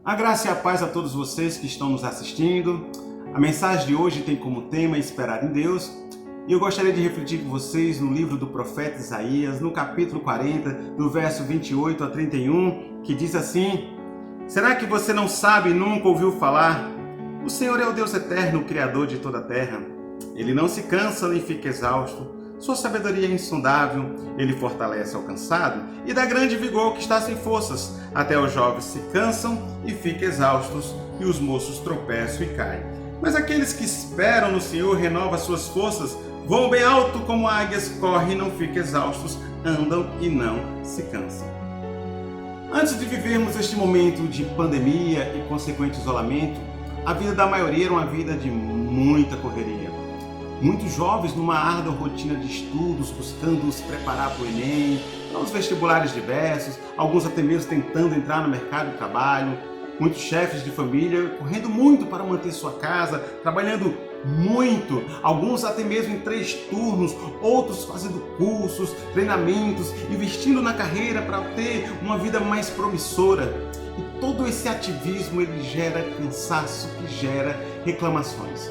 A graça e a paz a todos vocês que estão nos assistindo. A mensagem de hoje tem como tema esperar em Deus. E eu gostaria de refletir com vocês no livro do profeta Isaías, no capítulo 40, do verso 28 a 31, que diz assim: Será que você não sabe e nunca ouviu falar? O Senhor é o Deus eterno, o Criador de toda a terra. Ele não se cansa nem fica exausto. Sua sabedoria é insondável, ele fortalece ao cansado e dá grande vigor ao que está sem forças. Até os jovens se cansam e ficam exaustos, e os moços tropeçam e caem. Mas aqueles que esperam no Senhor renovam suas forças, voam bem alto como águias, correm e não ficam exaustos, andam e não se cansam. Antes de vivermos este momento de pandemia e consequente isolamento, a vida da maioria era uma vida de muita correria. Muitos jovens numa árdua rotina de estudos, buscando se preparar para o Enem, para os vestibulares diversos, alguns até mesmo tentando entrar no mercado de trabalho, muitos chefes de família correndo muito para manter sua casa, trabalhando muito, alguns até mesmo em 3 turnos, outros fazendo cursos, treinamentos, investindo na carreira para ter uma vida mais promissora. E todo esse ativismo ele gera cansaço, que gera reclamações.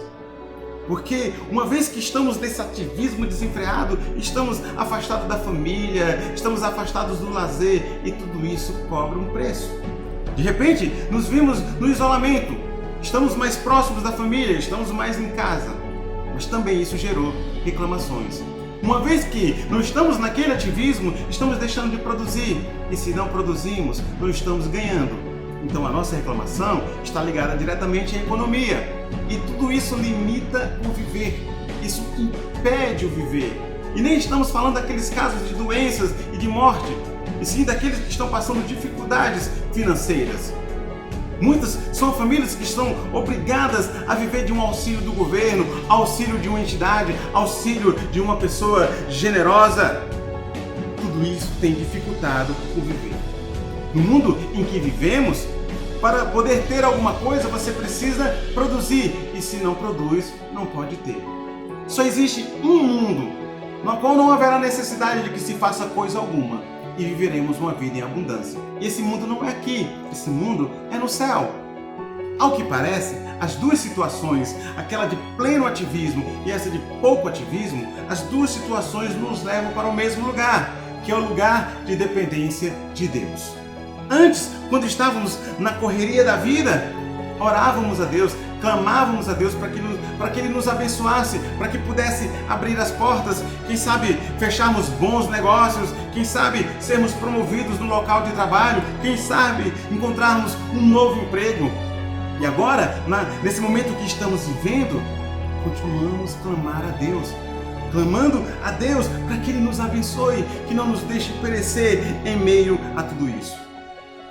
Porque uma vez que estamos nesse ativismo desenfreado, estamos afastados da família, estamos afastados do lazer e tudo isso cobra um preço. De repente, nos vimos no isolamento, estamos mais próximos da família, estamos mais em casa, mas também isso gerou reclamações. Uma vez que não estamos naquele ativismo, estamos deixando de produzir, e se não produzimos, não estamos ganhando. Então a nossa reclamação está ligada diretamente à economia. E tudo isso limita o viver. Isso impede o viver. E nem estamos falando daqueles casos de doenças e de morte, e sim daqueles que estão passando dificuldades financeiras. Muitas são famílias que estão obrigadas a viver de um auxílio do governo, auxílio de uma entidade, auxílio de uma pessoa generosa. Tudo isso tem dificultado o viver. No mundo em que vivemos, para poder ter alguma coisa, você precisa produzir. E se não produz, não pode ter. Só existe um mundo, no qual não haverá necessidade de que se faça coisa alguma. E viveremos uma vida em abundância. E esse mundo não é aqui, esse mundo é no céu. Ao que parece, as duas situações, aquela de pleno ativismo e essa de pouco ativismo, as duas situações nos levam para o mesmo lugar, que é o lugar de dependência de Deus. Antes, quando estávamos na correria da vida, orávamos a Deus, clamávamos a Deus para que Ele nos abençoasse, para que pudesse abrir as portas, quem sabe fecharmos bons negócios, quem sabe sermos promovidos no local de trabalho, quem sabe encontrarmos um novo emprego. E agora, nesse momento que estamos vivendo, continuamos a clamar a Deus, clamando a Deus para que Ele nos abençoe, que não nos deixe perecer em meio a tudo isso.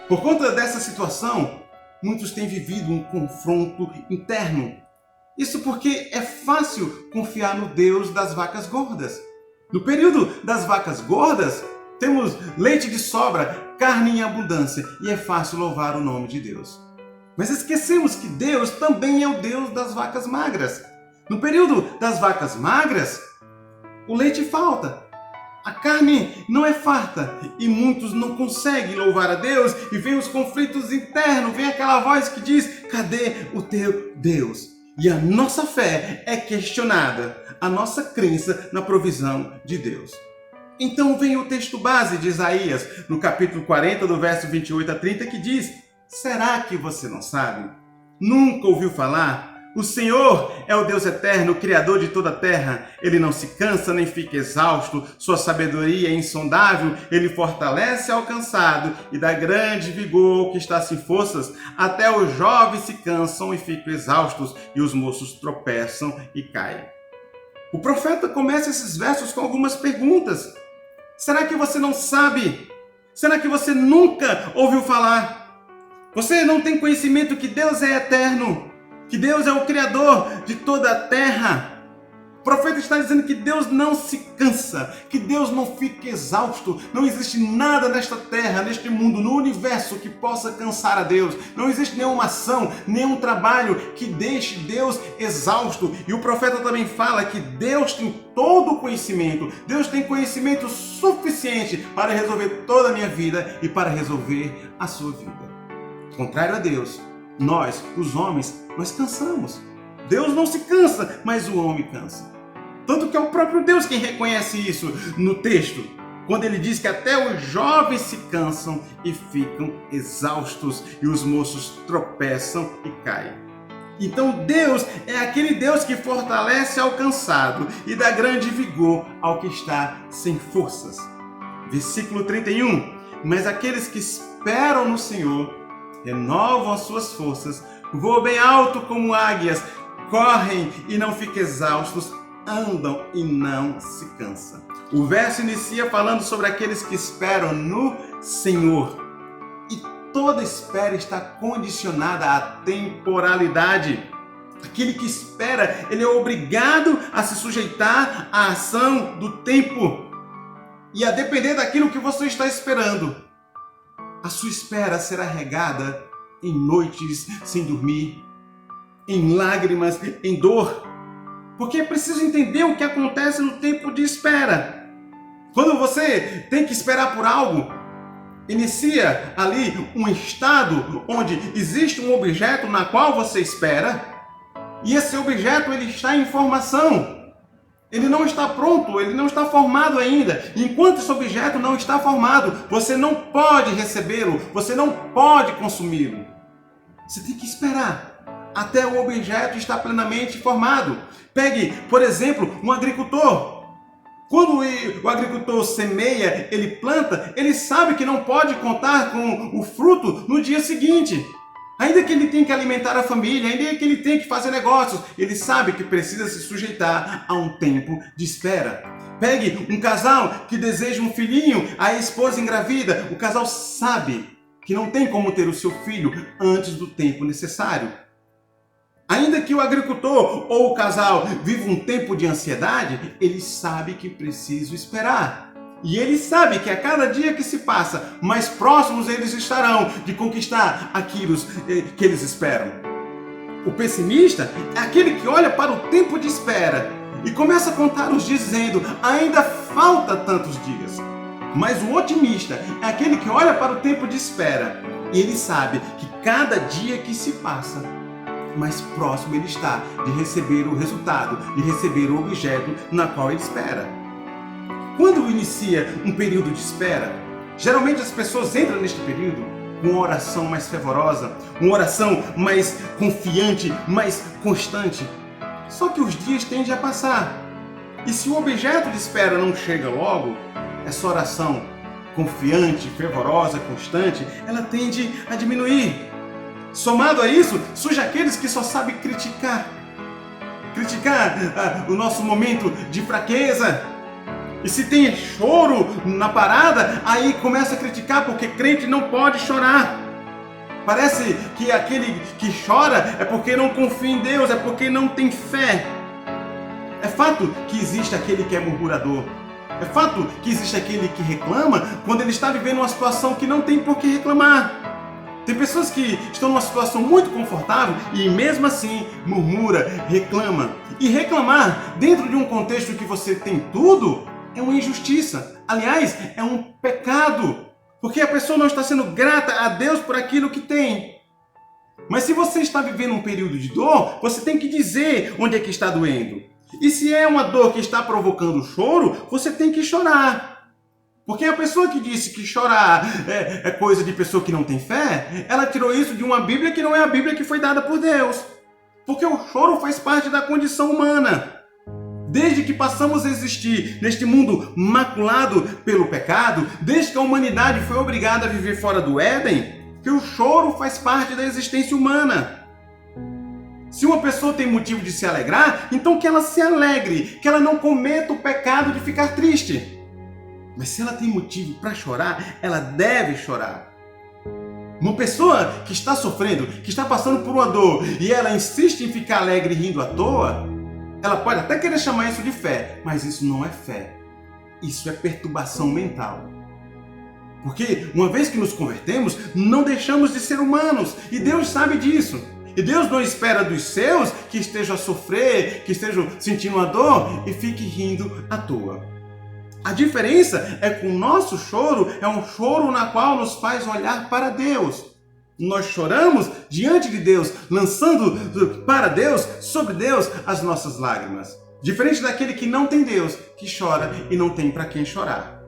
Por conta dessa situação, muitos têm vivido um confronto interno. Isso porque é fácil confiar no Deus das vacas gordas. No período das vacas gordas, temos leite de sobra, carne em abundância e é fácil louvar o nome de Deus. Mas esquecemos que Deus também é o Deus das vacas magras. No período das vacas magras, o leite falta. A carne não é farta e muitos não conseguem louvar a Deus e vem os conflitos internos, vem aquela voz que diz: cadê o teu Deus? E a nossa fé é questionada, a nossa crença na provisão de Deus. Então vem o texto base de Isaías, no capítulo 40, do verso 28 a 30, que diz: será que você não sabe? Nunca ouviu falar? O Senhor é o Deus eterno, o Criador de toda a terra. Ele não se cansa nem fica exausto. Sua sabedoria é insondável. Ele fortalece ao cansado e dá grande vigor ao que está sem forças. Até os jovens se cansam e ficam exaustos, e os moços tropeçam e caem. O profeta começa esses versos com algumas perguntas. Será que você não sabe? Será que você nunca ouviu falar? Você não tem conhecimento que Deus é eterno? Que Deus é o Criador de toda a terra? O profeta está dizendo que Deus não se cansa, que Deus não fica exausto. Não existe nada nesta terra, neste mundo, no universo que possa cansar a Deus. Não existe nenhuma ação, nenhum trabalho que deixe Deus exausto. E o profeta também fala que Deus tem todo o conhecimento. Deus tem conhecimento suficiente para resolver toda a minha vida e para resolver a sua vida. contrário a Deus, nós, os homens, nós cansamos. Deus não se cansa, mas o homem cansa. Tanto que é o próprio Deus quem reconhece isso no texto, quando ele diz que até os jovens se cansam e ficam exaustos, e os moços tropeçam e caem. Então Deus é aquele Deus que fortalece ao cansado e dá grande vigor ao que está sem forças. Versículo 31. Mas aqueles que esperam no Senhor renovam as suas forças, voam bem alto como águias, correm e não ficam exaustos, andam e não se cansam. O verso inicia falando sobre aqueles que esperam no Senhor. E toda espera está condicionada à temporalidade. Aquele que espera, ele é obrigado a se sujeitar à ação do tempo. E a depender daquilo que você está esperando, a sua espera será regada em noites sem dormir, em lágrimas, em dor. Porque é preciso entender o que acontece no tempo de espera. Quando você tem que esperar por algo, inicia ali um estado onde existe um objeto na qual você espera, e esse objeto ele está em formação. Ele não está pronto, ele não está formado ainda. Enquanto esse objeto não está formado, você não pode recebê-lo, você não pode consumi-lo. Você tem que esperar até o objeto estar plenamente formado. Pegue, por exemplo, um agricultor. Quando o agricultor semeia, ele planta, ele sabe que não pode contar com o fruto no dia seguinte. Ainda que ele tenha que alimentar a família, ainda que ele tenha que fazer negócios, ele sabe que precisa se sujeitar a um tempo de espera. Pegue um casal que deseja um filhinho, a esposa engravida, o casal sabe que não tem como ter o seu filho antes do tempo necessário. Ainda que o agricultor ou o casal viva um tempo de ansiedade, ele sabe que precisa esperar. E ele sabe que a cada dia que se passa, mais próximos eles estarão de conquistar aquilo que eles esperam. O pessimista é aquele que olha para o tempo de espera e começa a contar os dias dizendo, ainda falta tantos dias. Mas o otimista é aquele que olha para o tempo de espera e ele sabe que cada dia que se passa, mais próximo ele está de receber o resultado, de receber o objeto na qual ele espera. Quando inicia um período de espera, geralmente as pessoas entram neste período com uma oração mais fervorosa, uma oração mais confiante, mais constante. Só que os dias tendem a passar. E se o objeto de espera não chega logo, essa oração confiante, fervorosa, constante, ela tende a diminuir. Somado a isso, surge aqueles que só sabem criticar o nosso momento de fraqueza. E se tem choro na parada, aí começa a criticar porque crente não pode chorar. Parece que aquele que chora é porque não confia em Deus, é porque não tem fé. É fato que existe aquele que é murmurador. É fato que existe aquele que reclama quando ele está vivendo uma situação que não tem por que reclamar. Tem pessoas que estão numa situação muito confortável e mesmo assim murmura, reclama. E reclamar dentro de um contexto que você tem tudo é uma injustiça. Aliás, é um pecado. Porque a pessoa não está sendo grata a Deus por aquilo que tem. Mas se você está vivendo um período de dor, você tem que dizer onde é que está doendo. E se é uma dor que está provocando choro, você tem que chorar. Porque a pessoa que disse que chorar é coisa de pessoa que não tem fé, ela tirou isso de uma Bíblia que não é a Bíblia que foi dada por Deus. Porque o choro faz parte da condição humana. Desde que passamos a existir neste mundo maculado pelo pecado, desde que a humanidade foi obrigada a viver fora do Éden, que o choro faz parte da existência humana. Se uma pessoa tem motivo de se alegrar, então que ela se alegre, que ela não cometa o pecado de ficar triste. Mas se ela tem motivo para chorar, ela deve chorar. Uma pessoa que está sofrendo, que está passando por uma dor, e ela insiste em ficar alegre e rindo à toa, ela pode até querer chamar isso de fé, mas isso não é fé. Isso é perturbação mental. Porque uma vez que nos convertemos, não deixamos de ser humanos. E Deus sabe disso. E Deus não espera dos seus que estejam a sofrer, que estejam sentindo uma dor e fique rindo à toa. A diferença é que o nosso choro é um choro na qual nos faz olhar para Deus. Nós choramos diante de Deus, lançando para Deus, sobre Deus, as nossas lágrimas. Diferente daquele que não tem Deus, que chora e não tem para quem chorar.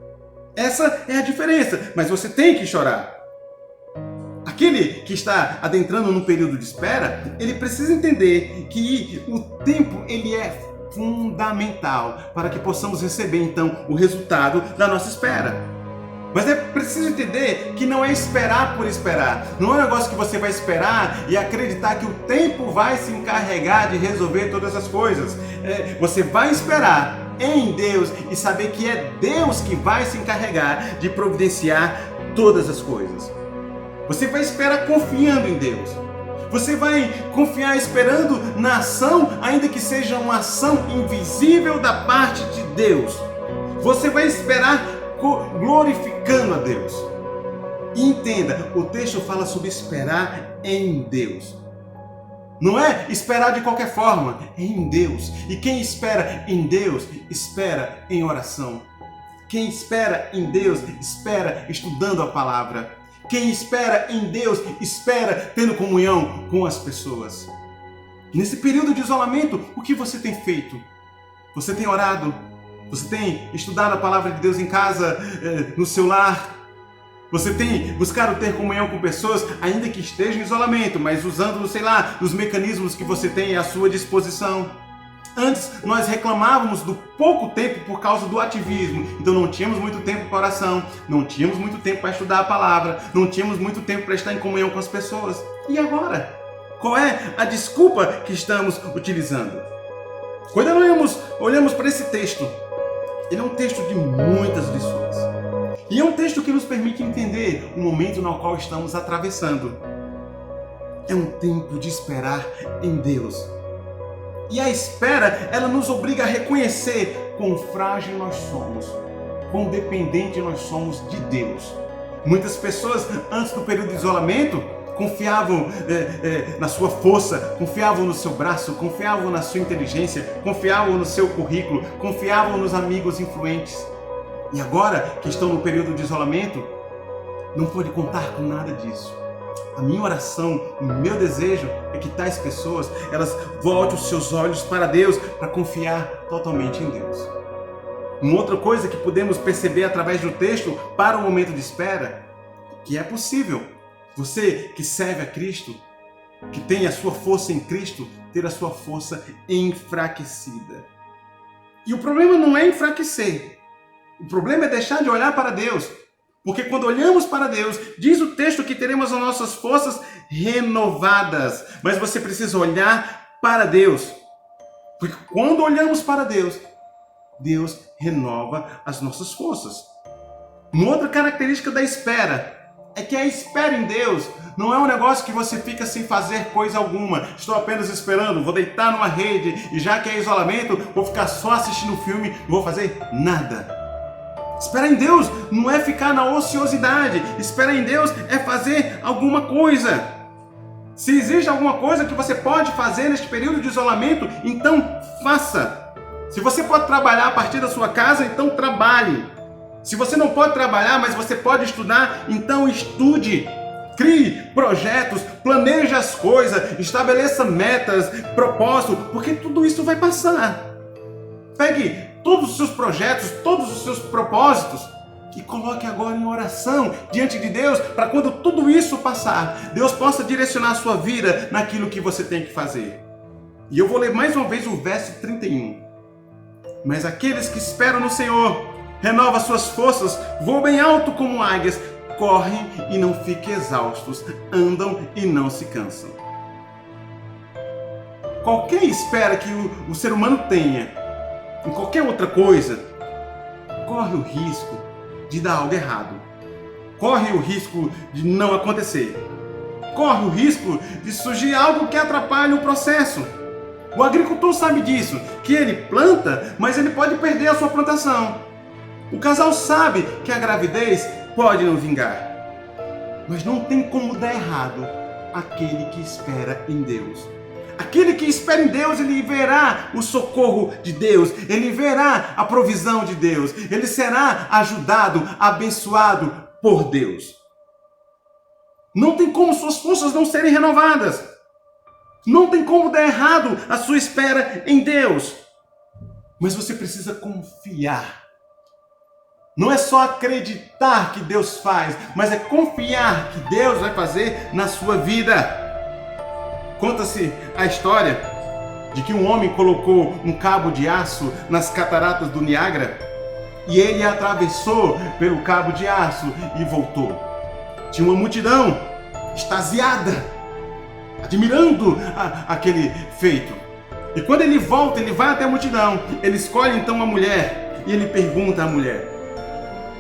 Essa é a diferença, mas você tem que chorar. Aquele que está adentrando num período de espera, ele precisa entender que o tempo ele é fundamental para que possamos receber então o resultado da nossa espera. Mas é preciso entender que não é esperar por esperar. Não é um negócio que você vai esperar e acreditar que o tempo vai se encarregar de resolver todas as coisas. Você vai esperar em Deus e saber que é Deus que vai se encarregar de providenciar todas as coisas. Você vai esperar confiando em Deus. Você vai confiar esperando na ação, ainda que seja uma ação invisível da parte de Deus. Você vai esperar glorificando a Deus. E entenda, o texto fala sobre esperar em Deus. Não é esperar de qualquer forma, é em Deus. E quem espera em Deus, espera em oração. Quem espera em Deus, espera estudando a palavra. Quem espera em Deus, espera tendo comunhão com as pessoas. Nesse período de isolamento, o que você tem feito? Você tem orado? Você tem estudado a palavra de Deus em casa, no seu lar? Você tem buscado ter comunhão com pessoas, ainda que estejam em isolamento, mas usando, sei lá, os mecanismos que você tem à sua disposição? Antes, nós reclamávamos do pouco tempo por causa do ativismo. Então não tínhamos muito tempo para oração, não tínhamos muito tempo para estudar a palavra, não tínhamos muito tempo para estar em comunhão com as pessoas. E agora? Qual é a desculpa que estamos utilizando? Quando olhamos para esse texto, ele é um texto de muitas lições. E é um texto que nos permite entender o momento no qual estamos atravessando. É um tempo de esperar em Deus. E a espera, ela nos obriga a reconhecer quão frágil nós somos, quão dependente nós somos de Deus. Muitas pessoas, antes do período de isolamento, confiavam na sua força, confiavam no seu braço, confiavam na sua inteligência, confiavam no seu currículo, confiavam nos amigos influentes. E agora que estão no período de isolamento, não pode contar com nada disso. A minha oração, o meu desejo é que tais pessoas, elas voltem os seus olhos para Deus, para confiar totalmente em Deus. Uma outra coisa que podemos perceber através do texto para o momento de espera, que é possível você que serve a Cristo, que tem a sua força em Cristo, ter a sua força enfraquecida. E o problema não é enfraquecer, o problema é deixar de olhar para Deus. Porque quando olhamos para Deus, diz o texto que teremos as nossas forças renovadas. Mas você precisa olhar para Deus. Porque quando olhamos para Deus, Deus renova as nossas forças. Uma outra característica da espera é que a espera em Deus não é um negócio que você fica sem fazer coisa alguma. Estou apenas esperando, vou deitar numa rede e já que é isolamento, vou ficar só assistindo filme, não vou fazer nada. Esperar em Deus não é ficar na ociosidade. Esperar em Deus é fazer alguma coisa. Se existe alguma coisa que você pode fazer neste período de isolamento, então faça. Se você pode trabalhar a partir da sua casa, então trabalhe. Se você não pode trabalhar, mas você pode estudar, então estude. Crie projetos, planeje as coisas, estabeleça metas, propósito, porque tudo isso vai passar. Pegue todos os seus projetos, todos os seus propósitos e coloque agora em oração diante de Deus para quando tudo isso passar, Deus possa direcionar a sua vida naquilo que você tem que fazer. E eu vou ler mais uma vez o verso 31. Mas aqueles que esperam no Senhor renovam suas forças, voam bem alto como águias, correm e não ficam exaustos, andam e não se cansam. Qualquer espera que o ser humano tenha em qualquer outra coisa, corre o risco de dar algo errado. Corre o risco de não acontecer. Corre o risco de surgir algo que atrapalhe o processo. O agricultor sabe disso, que ele planta, mas ele pode perder a sua plantação. O casal sabe que a gravidez pode não vingar. Mas não tem como dar errado aquele que espera em Deus. Aquele que espera em Deus, ele verá o socorro de Deus, ele verá a provisão de Deus, ele será ajudado, abençoado por Deus. Não tem como suas forças não serem renovadas. Não tem como dar errado a sua espera em Deus. Mas você precisa confiar. Não é só acreditar que Deus faz, mas é confiar que Deus vai fazer na sua vida. Conta-se a história de que um homem colocou um cabo de aço nas cataratas do Niágara e ele atravessou pelo cabo de aço e voltou. Tinha uma multidão extasiada, admirando aquele feito. E quando ele volta, ele vai até a multidão. Ele escolhe então uma mulher e ele pergunta à mulher: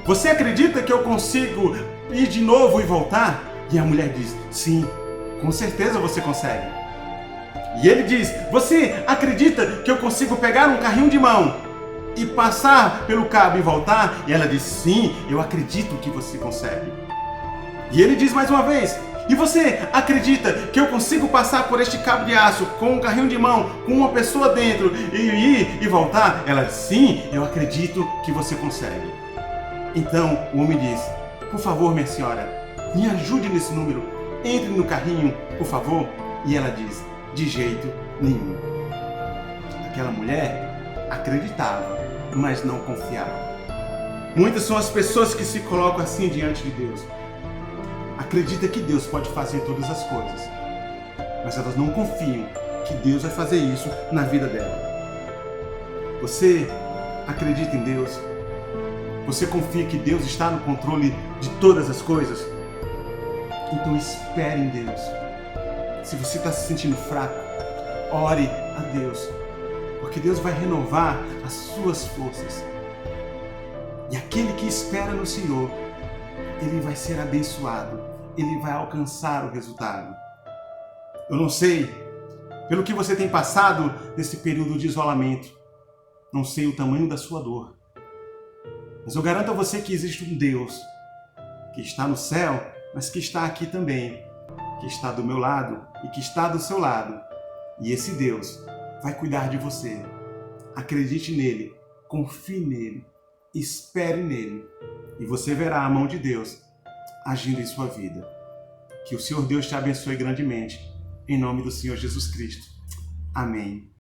você acredita que eu consigo ir de novo e voltar? E a mulher diz: sim, com certeza você consegue. E ele diz: você acredita que eu consigo pegar um carrinho de mão e passar pelo cabo e voltar? E ela diz: sim, eu acredito que você consegue. E ele diz mais uma vez: e você acredita que eu consigo passar por este cabo de aço com um carrinho de mão, com uma pessoa dentro e ir e voltar? Ela diz: sim, eu acredito que você consegue. Então o homem diz: por favor, minha senhora, me ajude nesse número, entre no carrinho, por favor. E ela diz: de jeito nenhum. Aquela mulher acreditava, mas não confiava. Muitas são as pessoas que se colocam assim diante de Deus. Acredita que Deus pode fazer todas as coisas, mas elas não confiam que Deus vai fazer isso na vida dela. Você acredita em Deus? Você confia que Deus está no controle de todas as coisas? Então espere em Deus. Se você está se sentindo fraco, ore a Deus, porque Deus vai renovar as suas forças. E aquele que espera no Senhor, ele vai ser abençoado, ele vai alcançar o resultado. Eu não sei pelo que você tem passado nesse período de isolamento, não sei o tamanho da sua dor, mas eu garanto a você que existe um Deus que está no céu, mas que está aqui também, que está do meu lado e que está do seu lado. E esse Deus vai cuidar de você. Acredite nele, confie nele, espere nele e você verá a mão de Deus agindo em sua vida. Que o Senhor Deus te abençoe grandemente, em nome do Senhor Jesus Cristo. Amém.